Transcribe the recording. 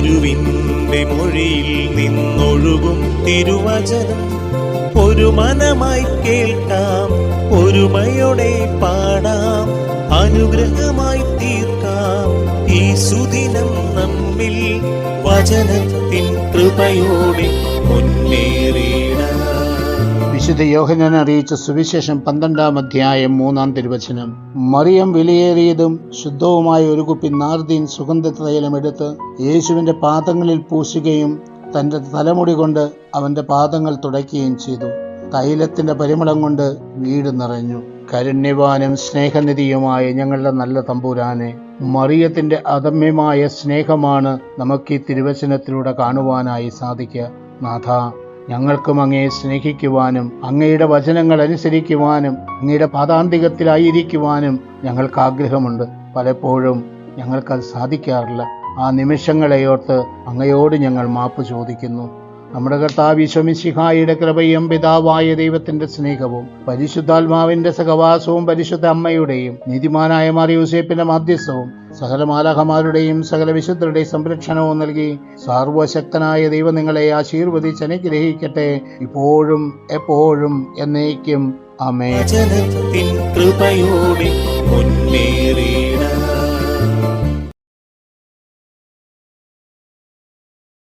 ഗുരുവിൻ്റെ മൊഴിയിൽ നിന്നൊഴുകും തിരുവചനം ഒരു മനമായി കേൾക്കാം, ഒരുമയോടെ പാടാം, അനുഗ്രഹമായി തീർക്കാം ഈ സുദിനം നമ്മിൽ വചനത്തിൻ കൃപയോടെ മുന്നേറിയിടാം. വിശുദ്ധ യോഹന്നാൻ അറിയിച്ച സുവിശേഷം 12-ാം അധ്യായം 3-ാം തിരുവചനം. മറിയം വിലയേറിയതും ശുദ്ധവുമായ ഒരു കുപ്പി നാർദീൻ സുഗന്ധതൈലം എടുത്ത് യേശുവിന്റെ പാദങ്ങളിൽ പൂശുകയും തന്റെ തലമുടി കൊണ്ട് അവന്റെ പാദങ്ങൾ തുടയ്ക്കുകയും ചെയ്തു. തൈലത്തിന്റെ പരിമളം കൊണ്ട് വീട് നിറഞ്ഞു. കാരുണ്യവാനും സ്നേഹനിധിയുമായ ഞങ്ങളുടെ നല്ല തമ്പുരാനെ, മറിയത്തിന്റെ അദമ്യമായ സ്നേഹമാണ് നമുക്ക് ഈ തിരുവചനത്തിലൂടെ കാണുവാനായി സാധിക്കുക. നാഥ, ഞങ്ങൾക്കും അങ്ങയെ സ്നേഹിക്കുവാനും അങ്ങയുടെ വചനങ്ങൾ അനുസരിക്കുവാനും അങ്ങയുടെ പാദാന്തികത്തിലായിരിക്കുവാനും ഞങ്ങൾക്ക് ആഗ്രഹമുണ്ട്. പലപ്പോഴും ഞങ്ങൾക്കത് സാധിക്കാറില്ല. ആ നിമിഷങ്ങളെയോർത്ത് അങ്ങയോട് ഞങ്ങൾ മാപ്പ് ചോദിക്കുന്നു. നമ്മുടെ കർത്താവ് ഈശോ മിശിഹായുടെ കൃപയും പിതാവായ ദൈവത്തിന്റെ സ്നേഹവും പരിശുദ്ധാത്മാവിന്റെ സഹവാസവും പരിശുദ്ധ അമ്മയുടെയും നീതിമാനായ മാർ യോസേപ്പിന്റെ മാധ്യസ്ഥവും സകല മാലാഖമാരുടെയും സകല വിശുദ്ധരുടെയും സംരക്ഷണവും നൽകി സർവശക്തനായ ദൈവം നിങ്ങളെ ആശീർവദിച്ച് അനുഗ്രഹിക്കട്ടെ, ഇപ്പോഴും എപ്പോഴും എന്നേക്കും. ആമേൻ. കൃപയോടെ മുന്നേറി